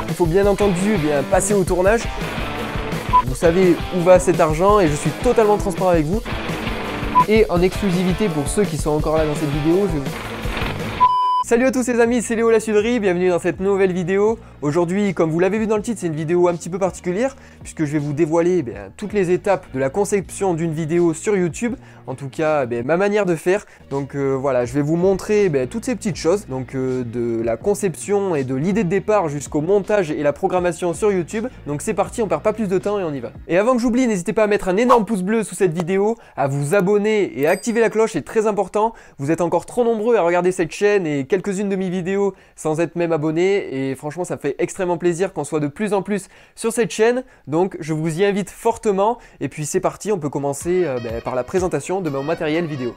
Il faut bien entendu passer au tournage. Vous savez où va cet argent et je suis totalement transparent avec vous. Et en exclusivité pour ceux qui sont encore là dans cette vidéo, je vais vous... Salut à tous les amis, c'est Léo la Suderie, bienvenue dans cette nouvelle vidéo. Aujourd'hui, comme vous l'avez vu dans le titre, c'est une vidéo un petit peu particulière puisque je vais vous dévoiler toutes les étapes de la conception d'une vidéo sur YouTube. En tout cas, ma manière de faire. Donc voilà, je vais vous montrer toutes ces petites choses. Donc de la conception et de l'idée de départ jusqu'au montage et la programmation sur YouTube. Donc c'est parti, on perd pas plus de temps et on y va. Et avant que j'oublie, n'hésitez pas à mettre un énorme pouce bleu sous cette vidéo, à vous abonner et à activer la cloche, c'est très important. Vous êtes encore trop nombreux à regarder cette chaîne et quelques-unes de mes vidéos sans être même abonné. Et franchement, ça me fait extrêmement plaisir qu'on soit de plus en plus sur cette chaîne. Donc je vous y invite fortement. Et puis c'est parti, on peut commencer par la présentation de mon matériel vidéo.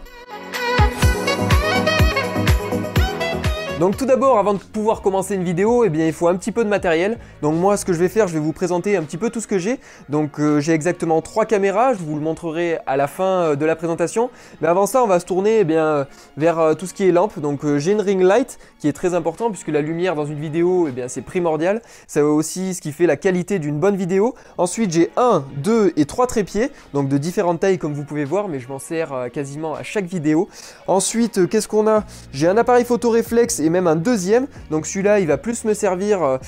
Donc tout d'abord, avant de pouvoir commencer une vidéo, il faut un petit peu de matériel. Donc moi, ce que je vais faire, je vais vous présenter un petit peu tout ce que j'ai. Donc j'ai exactement 3 caméras, je vous le montrerai à la fin de la présentation. Mais avant ça, on va se tourner vers tout ce qui est lampe. Donc j'ai une ring light qui est très important puisque la lumière dans une vidéo, c'est primordial. C'est aussi ce qui fait la qualité d'une bonne vidéo. Ensuite, j'ai 1, 2 et 3 trépieds, donc de différentes tailles comme vous pouvez voir, mais je m'en sers quasiment à chaque vidéo. Ensuite, qu'est-ce qu'on a? J'ai un appareil photo réflexe et même un deuxième, donc celui-là il va plus me servir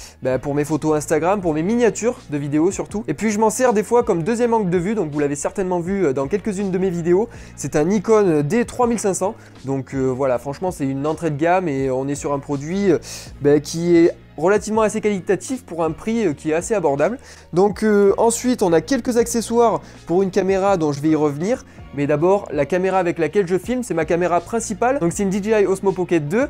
pour mes photos Instagram, pour mes miniatures de vidéos surtout. Et puis je m'en sers des fois comme deuxième angle de vue, donc vous l'avez certainement vu dans quelques-unes de mes vidéos. C'est un Nikon D3500, donc voilà, franchement c'est une entrée de gamme et on est sur un produit qui est relativement assez qualitatif pour un prix qui est assez abordable. Donc ensuite on a quelques accessoires pour une caméra dont je vais y revenir. Mais d'abord, la caméra avec laquelle je filme, c'est ma caméra principale. Donc c'est une DJI Osmo Pocket 2.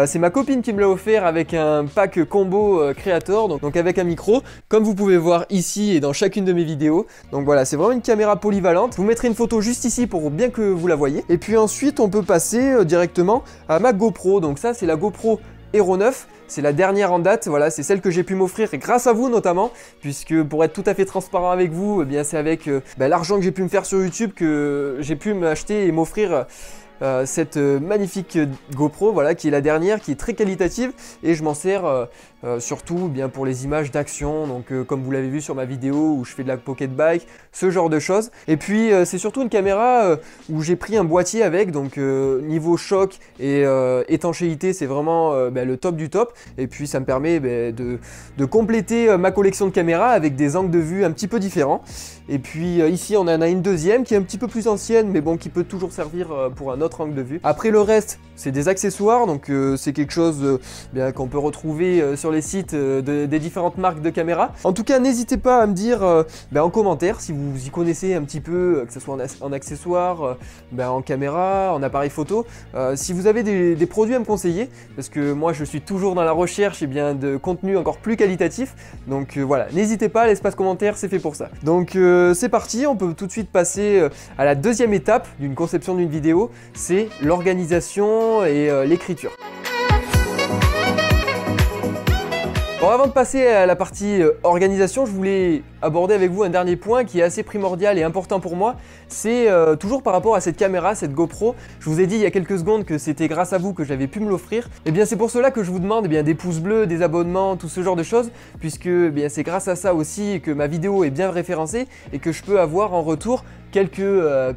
C'est ma copine qui me l'a offert avec un pack combo Creator, donc avec un micro, comme vous pouvez voir ici et dans chacune de mes vidéos. Donc voilà, c'est vraiment une caméra polyvalente. Je vous mettrai une photo juste ici pour bien que vous la voyez. Et puis ensuite, on peut passer directement à ma GoPro. Donc ça, c'est la GoPro Hero 9. C'est la dernière en date, voilà, c'est celle que j'ai pu m'offrir et grâce à vous notamment, puisque pour être tout à fait transparent avec vous, c'est avec l'argent que j'ai pu me faire sur YouTube que j'ai pu m'acheter et m'offrir cette magnifique GoPro, voilà, qui est la dernière, qui est très qualitative et je m'en sers surtout pour les images d'action, donc comme vous l'avez vu sur ma vidéo où je fais de la pocket bike, ce genre de choses. Et puis c'est surtout une caméra où j'ai pris un boîtier avec, donc niveau choc et étanchéité, c'est vraiment le top du top. Et puis ça me permet de compléter ma collection de caméras avec des angles de vue un petit peu différents. Et puis ici on en a une deuxième qui est un petit peu plus ancienne, mais bon, qui peut toujours servir pour un autre angle de vue. Après le reste, c'est des accessoires, donc c'est quelque chose qu'on peut retrouver sur les sites des différentes marques de caméras. En tout cas, n'hésitez pas à me dire en commentaire si vous y connaissez un petit peu, que ce soit en accessoires, en caméra, en appareil photo, si vous avez des produits à me conseiller, parce que moi je suis toujours dans la recherche de contenu encore plus qualitatif. Donc voilà, n'hésitez pas, l'espace commentaire c'est fait pour ça. Donc c'est parti, on peut tout de suite passer à la deuxième étape d'une conception d'une vidéo, c'est l'organisation et l'écriture. Bon, avant de passer à la partie organisation, je voulais aborder avec vous un dernier point qui est assez primordial et important pour moi. C'est toujours par rapport à cette caméra, cette GoPro. Je vous ai dit il y a quelques secondes que c'était grâce à vous que j'avais pu me l'offrir. Et c'est pour cela que je vous demande des pouces bleus, des abonnements, tout ce genre de choses, puisque c'est grâce à ça aussi que ma vidéo est bien référencée et que je peux avoir en retour quelques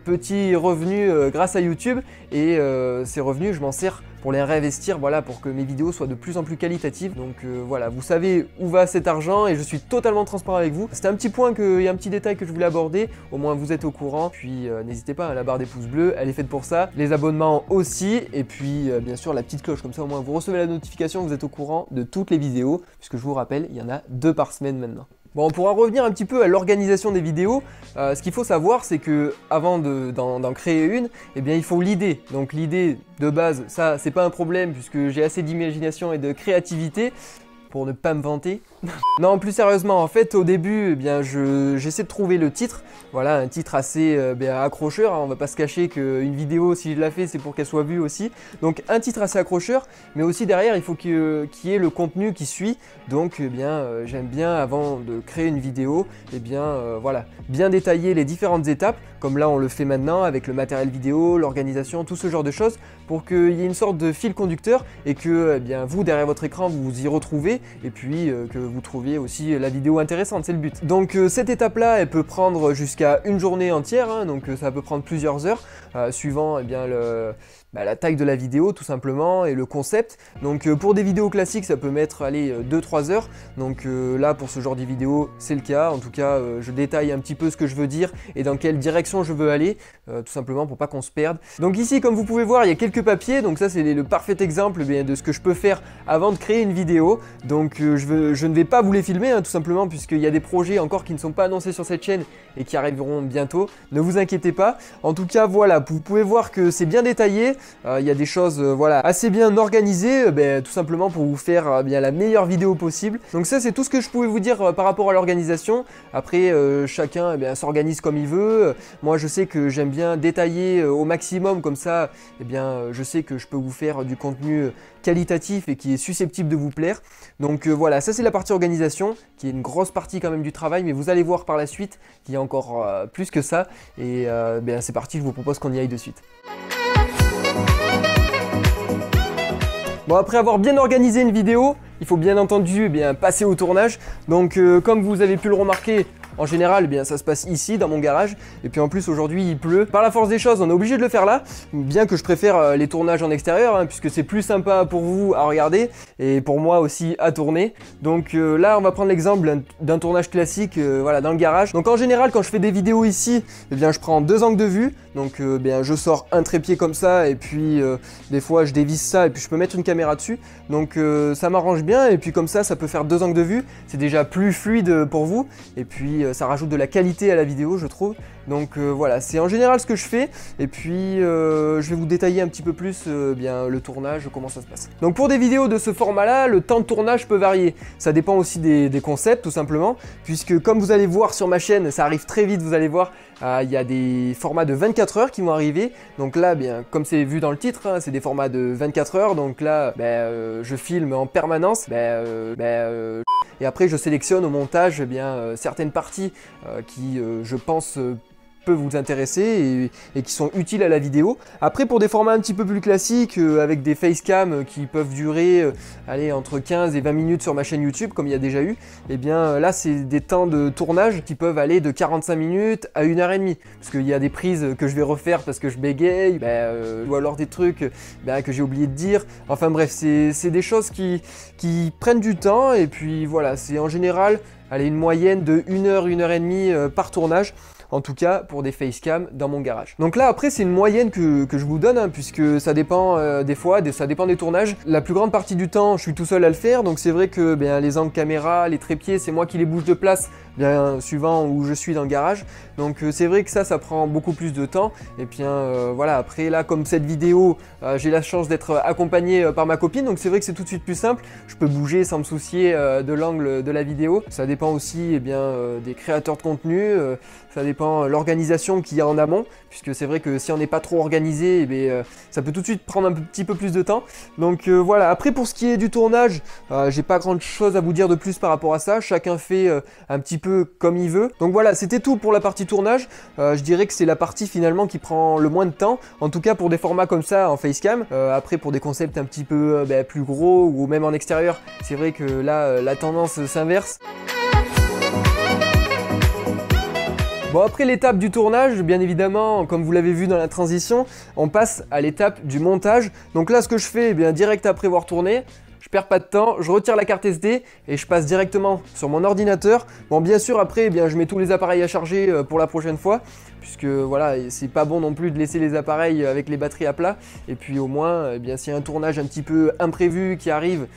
petits revenus grâce à YouTube. Et ces revenus, je m'en sers pour les réinvestir, voilà, pour que mes vidéos soient de plus en plus qualitatives. Donc voilà, vous savez où va cet argent et je suis totalement transparent avec vous. C'était un petit point et un petit détail que je voulais aborder, au moins vous êtes au courant. Puis n'hésitez pas, la barre des pouces bleus, elle est faite pour ça. Les abonnements aussi, et puis bien sûr la petite cloche, comme ça au moins vous recevez la notification, vous êtes au courant de toutes les vidéos, puisque je vous rappelle, il y en a 2 par semaine maintenant. Bon, on pourra revenir un petit peu à l'organisation des vidéos. Ce qu'il faut savoir, c'est que avant d'en créer une, il faut l'idée. Donc l'idée de base, ça c'est pas un problème puisque j'ai assez d'imagination et de créativité pour ne pas me vanter. Non, plus sérieusement, en fait, au début, j'essaie de trouver le titre. Voilà, un titre assez accrocheur, hein. On va pas se cacher qu'une vidéo, si je la fais, c'est pour qu'elle soit vue aussi. Donc, un titre assez accrocheur, mais aussi derrière, il faut qu'il y ait le contenu qui suit. Donc, j'aime bien, avant de créer une vidéo, voilà, bien détailler les différentes étapes, comme là, on le fait maintenant avec le matériel vidéo, l'organisation, tout ce genre de choses, pour qu'il y ait une sorte de fil conducteur et que, vous, derrière votre écran, vous vous y retrouvez et puis que vous trouviez aussi la vidéo intéressante, c'est le but. Donc cette étape-là, elle peut prendre jusqu'à une journée entière, hein, donc ça peut prendre plusieurs heures, suivant eh bien, la taille de la vidéo tout simplement et le concept. Donc pour des vidéos classiques ça peut mettre 2-3 heures, donc là pour ce genre de vidéo c'est le cas. En tout cas je détaille un petit peu ce que je veux dire et dans quelle direction je veux aller, tout simplement pour pas qu'on se perde. Donc ici comme vous pouvez voir il y a quelques papiers, donc ça c'est le parfait exemple bien, de ce que je peux faire avant de créer une vidéo. Donc je ne vais pas vous les filmer hein, tout simplement puisqu'il y a des projets encore qui ne sont pas annoncés sur cette chaîne et qui arriveront bientôt, ne vous inquiétez pas. En tout cas voilà, vous pouvez voir que c'est bien détaillé. Il y a des choses voilà, assez bien organisées, tout simplement pour vous faire bien la meilleure vidéo possible. Donc ça c'est tout ce que je pouvais vous dire par rapport à l'organisation. Après chacun s'organise comme il veut. Moi je sais que j'aime bien détailler au maximum, comme ça je sais que je peux vous faire du contenu qualitatif et qui est susceptible de vous plaire. Donc voilà, ça c'est la partie organisation qui est une grosse partie quand même du travail, mais vous allez voir par la suite qu'il y a encore plus que ça. Et c'est parti, je vous propose qu'on y aille de suite. Bon, après avoir bien organisé une vidéo, il faut bien entendu passer au tournage. Donc comme vous avez pu le remarquer, en général, ça se passe ici, dans mon garage. Et puis en plus, aujourd'hui, il pleut. Par la force des choses, on est obligé de le faire là. Bien que je préfère les tournages en extérieur, hein, puisque c'est plus sympa pour vous à regarder et pour moi aussi à tourner. Donc là, on va prendre l'exemple d'un tournage classique voilà, dans le garage. Donc en général, quand je fais des vidéos ici, je prends 2 angles de vue. Donc je sors un trépied comme ça et puis des fois, je dévisse ça et puis je peux mettre une caméra dessus. Donc ça m'arrange bien et puis comme ça peut faire 2 angles de vue. C'est déjà plus fluide pour vous et puis ça rajoute de la qualité à la vidéo, je trouve. Donc voilà, c'est en général ce que je fais. Et puis je vais vous détailler un petit peu plus le tournage, comment ça se passe. Donc pour des vidéos de ce format-là, le temps de tournage peut varier. Ça dépend aussi des concepts tout simplement. Puisque comme vous allez voir sur ma chaîne, ça arrive très vite, vous allez voir. Il y a des formats de 24 heures qui vont arriver. Donc là, comme c'est vu dans le titre, hein, c'est des formats de 24 heures. Donc là, je filme en permanence. Et après, je sélectionne au montage certaines parties qui, je pense, peuvent vous intéresser et qui sont utiles à la vidéo. Après pour des formats un petit peu plus classiques avec des facecam qui peuvent durer entre 15 et 20 minutes sur ma chaîne YouTube comme il y a déjà eu, là c'est des temps de tournage qui peuvent aller de 45 minutes à 1h30 parce qu'il y a des prises que je vais refaire parce que je bégaye ou alors des trucs que j'ai oublié de dire. Enfin bref, c'est des choses qui prennent du temps et puis voilà, c'est en général une moyenne de 1h, 1h30 par tournage. En tout cas pour des facecam dans mon garage. Donc là après c'est une moyenne que je vous donne hein, puisque ça dépend des fois, ça dépend des tournages. La plus grande partie du temps je suis tout seul à le faire, donc c'est vrai que les angles caméra, les trépieds, c'est moi qui les bouge de place suivant où je suis dans le garage. Donc c'est vrai que ça prend beaucoup plus de temps. Et puis voilà, après là comme cette vidéo j'ai la chance d'être accompagné par ma copine, donc c'est vrai que c'est tout de suite plus simple. Je peux bouger sans me soucier de l'angle de la vidéo. Ça dépend aussi des créateurs de contenu, ça dépend l'organisation qu'il y a en amont, puisque c'est vrai que si on n'est pas trop organisé, ça peut tout de suite prendre un petit peu plus de temps. Donc voilà, après pour ce qui est du tournage, j'ai pas grand chose à vous dire de plus par rapport à ça. Chacun fait un petit peu comme il veut. Donc voilà, c'était tout pour la partie tournage. Je dirais que c'est la partie finalement qui prend le moins de temps, en tout cas pour des formats comme ça en facecam. Après pour des concepts un petit peu plus gros ou même en extérieur, c'est vrai que là la tendance s'inverse. Bon, après l'étape du tournage, bien évidemment, comme vous l'avez vu dans la transition, on passe à l'étape du montage. Donc là, ce que je fais, direct après avoir tourné, je perds pas de temps, je retire la carte SD et je passe directement sur mon ordinateur. Bon, bien sûr, après, je mets tous les appareils à charger pour la prochaine fois, puisque voilà, c'est pas bon non plus de laisser les appareils avec les batteries à plat. Et puis au moins, s'il y a un tournage un petit peu imprévu qui arrive,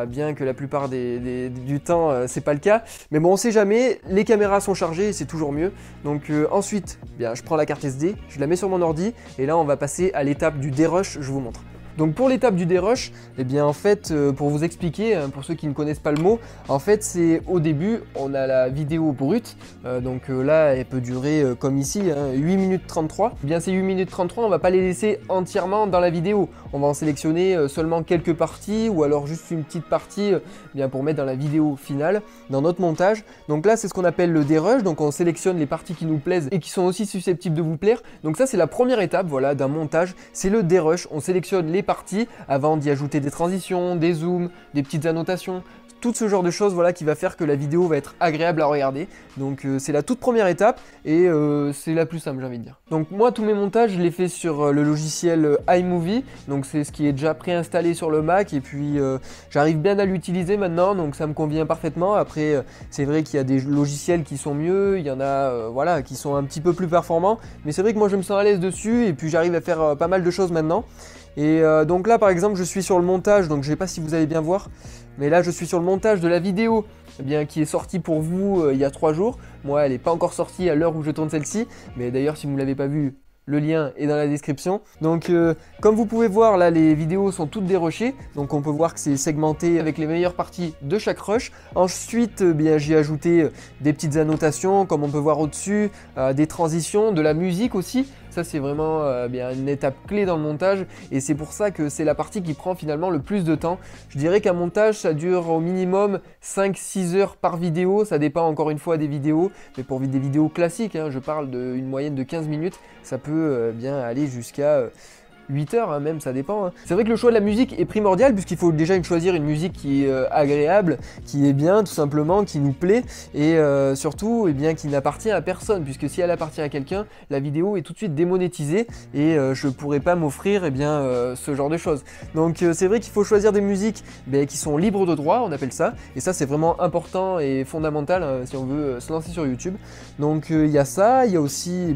bien que la plupart du temps c'est pas le cas, mais bon on sait jamais, les caméras sont chargées et c'est toujours mieux. Donc ensuite je prends la carte SD, je la mets sur mon ordi et là on va passer à l'étape du dérush, je vous montre. Donc pour l'étape du dérush, en fait pour vous expliquer, pour ceux qui ne connaissent pas le mot, en fait c'est au début on a la vidéo brute, donc là elle peut durer comme ici 8 minutes 33. Ces 8 minutes 33 on va pas les laisser entièrement dans la vidéo, on va en sélectionner seulement quelques parties ou alors juste une petite partie pour mettre dans la vidéo finale, dans notre montage. Donc là c'est ce qu'on appelle le dérush, donc on sélectionne les parties qui nous plaisent et qui sont aussi susceptibles de vous plaire. Donc ça c'est la première étape voilà, d'un montage, c'est le dérush, on sélectionne les parties avant d'y ajouter des transitions, des zooms, des petites annotations, tout ce genre de choses voilà, qui va faire que la vidéo va être agréable à regarder. Donc c'est la toute première étape et c'est la plus simple, j'ai envie de dire. Donc moi, tous mes montages, je les fais sur le logiciel iMovie. Donc c'est ce qui est déjà préinstallé sur le Mac et puis j'arrive bien à l'utiliser maintenant, donc ça me convient parfaitement. Après, c'est vrai qu'il y a des logiciels qui sont mieux, il y en a voilà, qui sont un petit peu plus performants. Mais c'est vrai que moi, je me sens à l'aise dessus et puis j'arrive à faire pas mal de choses maintenant. Et donc là par exemple je suis sur le montage, donc je sais pas si vous allez bien voir, mais là je suis sur le montage de la vidéo qui est sortie pour vous il y a 3 jours. Moi elle n'est pas encore sortie à l'heure où je tourne celle-ci, mais d'ailleurs si vous ne l'avez pas vue, le lien est dans la description. Donc comme vous pouvez voir là, les vidéos sont toutes dérushées, donc on peut voir que c'est segmenté avec les meilleures parties de chaque rush. Ensuite j'ai ajouté des petites annotations comme on peut voir au-dessus, des transitions, de la musique aussi. Ça c'est vraiment une étape clé dans le montage et c'est pour ça que c'est la partie qui prend finalement le plus de temps. Je dirais qu'un montage ça dure au minimum 5-6 heures par vidéo, ça dépend encore une fois des vidéos, mais pour des vidéos classiques, je parle d'une moyenne de 15 minutes, ça peut bien aller jusqu'à 8 heures même, ça dépend. C'est vrai que le choix de la musique est primordial puisqu'il faut déjà choisir une musique qui est agréable, qui est bien tout simplement, qui nous plaît et surtout qui n'appartient à personne, puisque si elle appartient à quelqu'un, la vidéo est tout de suite démonétisée et je pourrais pas m'offrir ce genre de choses. Donc c'est vrai qu'il faut choisir des musiques qui sont libres de droit, on appelle ça, et ça c'est vraiment important et fondamental si on veut se lancer sur YouTube. Donc il y a ça, il y a aussi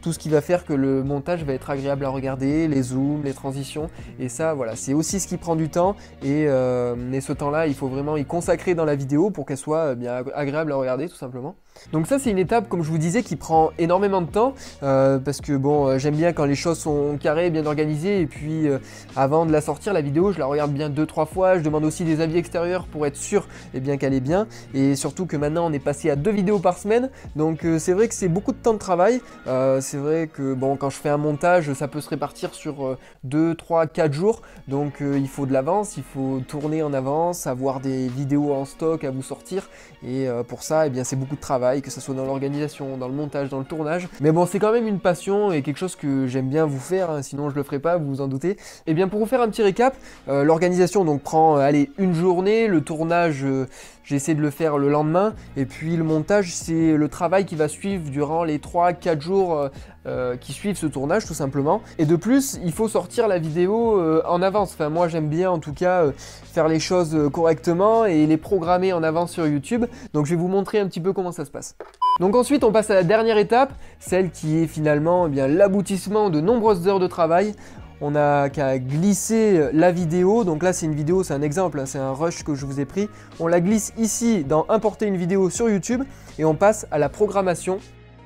tout ce qui va faire que le montage va être agréable à regarder, les zooms, les transitions, et ça voilà, c'est aussi ce qui prend du temps et ce temps-là, il faut vraiment y consacrer dans la vidéo pour qu'elle soit bien agréable à regarder tout simplement. Donc ça c'est une étape, comme je vous disais, qui prend énormément de temps parce que bon, j'aime bien quand les choses sont carrées, bien organisées, et puis avant de la sortir la vidéo, je la regarde bien 2-3 fois, je demande aussi des avis extérieurs pour être sûr qu'elle est bien, et surtout que maintenant on est passé à 2 vidéos par semaine, donc c'est vrai que c'est beaucoup de temps de travail. C'est vrai que bon, quand je fais un montage, ça peut se répartir sur 2, 3, 4 jours, donc il faut de l'avance, il faut tourner en avance, avoir des vidéos en stock à vous sortir, et pour ça c'est beaucoup de travail, que ce soit dans l'organisation, dans le montage, dans le tournage. Mais bon, c'est quand même une passion et quelque chose que j'aime bien vous faire, sinon je le ferai pas, vous vous en doutez. Et bien pour vous faire un petit récap, l'organisation donc prend une journée, le tournage j'essaie de le faire le lendemain, et puis le montage c'est le travail qui va suivre durant les 3-4 jours qui suivent ce tournage tout simplement. Et de plus, il faut sortir la vidéo en avance. Enfin moi j'aime bien en tout cas faire les choses correctement et les programmer en avance sur YouTube. Donc je vais vous montrer un petit peu comment ça se passe. Donc ensuite on passe à la dernière étape, celle qui est finalement l'aboutissement de nombreuses heures de travail. On n'a qu'à glisser la vidéo, donc là c'est une vidéo, c'est un exemple, c'est un rush que je vous ai pris. On la glisse ici dans importer une vidéo sur YouTube et on passe à la programmation.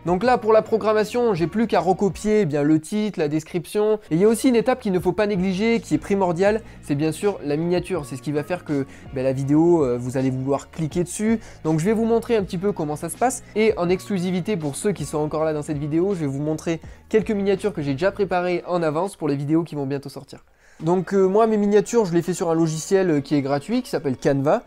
Donc là pour la programmation, j'ai plus qu'à recopier le titre, la description. Et il y a aussi une étape qu'il ne faut pas négliger, qui est primordiale, c'est bien sûr la miniature. C'est ce qui va faire que la vidéo, vous allez vouloir cliquer dessus. Donc je vais vous montrer un petit peu comment ça se passe. Et en exclusivité pour ceux qui sont encore là dans cette vidéo, je vais vous montrer quelques miniatures que j'ai déjà préparées en avance pour les vidéos qui vont bientôt sortir. Donc moi mes miniatures je les fais sur un logiciel qui est gratuit, qui s'appelle Canva.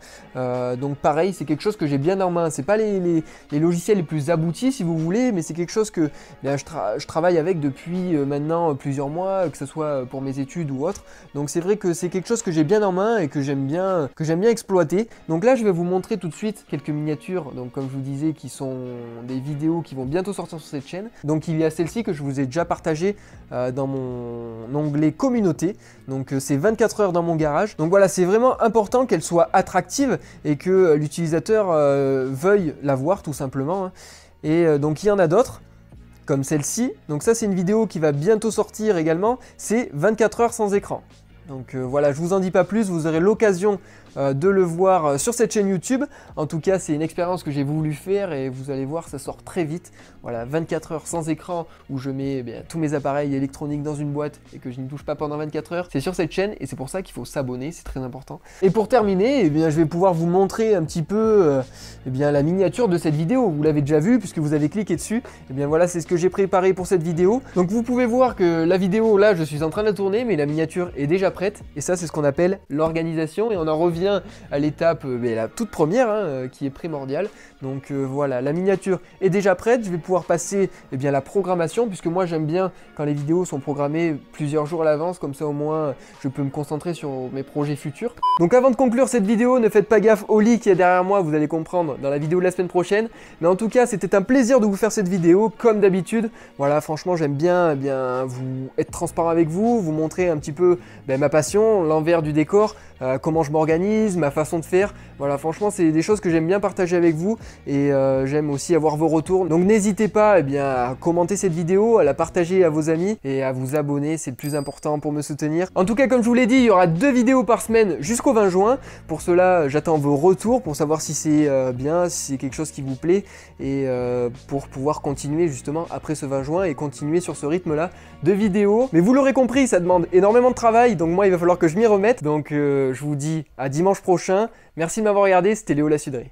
Donc pareil, c'est quelque chose que j'ai bien en main. C'est pas les logiciels les plus aboutis si vous voulez, mais c'est quelque chose que je travaille avec depuis maintenant plusieurs mois, que ce soit pour mes études ou autre. Donc c'est vrai que c'est quelque chose que j'ai bien en main et que j'aime bien exploiter. Donc là je vais vous montrer tout de suite quelques miniatures, donc comme je vous disais, qui sont des vidéos qui vont bientôt sortir sur cette chaîne. Donc il y a celle-ci que je vous ai déjà partagée dans mon onglet communauté. Donc c'est 24 heures dans mon garage. Donc voilà, c'est vraiment important qu'elle soit attractive et que l'utilisateur veuille la voir tout simplement. Et donc il y en a d'autres, comme celle-ci. Donc ça c'est une vidéo qui va bientôt sortir également. C'est 24 heures sans écran. Donc voilà, je vous en dis pas plus, vous aurez l'occasion de le voir sur cette chaîne YouTube. En tout cas, c'est une expérience que j'ai voulu faire et vous allez voir, ça sort très vite. Voilà, 24 heures sans écran où je mets tous mes appareils électroniques dans une boîte et que je n'y touche pas pendant 24 heures. C'est sur cette chaîne et c'est pour ça qu'il faut s'abonner, c'est très important. Et pour terminer, je vais pouvoir vous montrer un petit peu la miniature de cette vidéo. Vous l'avez déjà vu puisque vous avez cliqué dessus. Et bien voilà, c'est ce que j'ai préparé pour cette vidéo. Donc vous pouvez voir que la vidéo, là, je suis en train de la tourner, mais la miniature est déjà prête. Et ça, c'est ce qu'on appelle l'organisation et on en revient vient à l'étape la toute première hein, qui est primordiale. Donc voilà, la miniature est déjà prête. Je vais pouvoir passer la programmation, puisque moi j'aime bien quand les vidéos sont programmées plusieurs jours à l'avance, comme ça au moins je peux me concentrer sur mes projets futurs. Donc avant de conclure cette vidéo, ne faites pas gaffe au lit qui est derrière moi, vous allez comprendre dans la vidéo de la semaine prochaine. Mais en tout cas, c'était un plaisir de vous faire cette vidéo, comme d'habitude. Voilà, franchement, j'aime bien, vous être transparent avec vous, vous montrer un petit peu ma passion, l'envers du décor, comment je m'organise, ma façon de faire. Voilà, franchement, c'est des choses que j'aime bien partager avec vous et j'aime aussi avoir vos retours. Donc n'hésitez pas à commenter cette vidéo, à la partager à vos amis et à vous abonner, c'est le plus important pour me soutenir. En tout cas, comme je vous l'ai dit, il y aura 2 vidéos par semaine jusqu'au 20 juin. Pour cela, j'attends vos retours pour savoir si c'est bien, si c'est quelque chose qui vous plaît et pour pouvoir continuer justement après ce 20 juin et continuer sur ce rythme-là de vidéos. Mais vous l'aurez compris, ça demande énormément de travail, donc moi il va falloir que je m'y remette. Donc je vous dis à dimanche prochain. Merci de m'avoir regardé, c'était Léo Lasudré.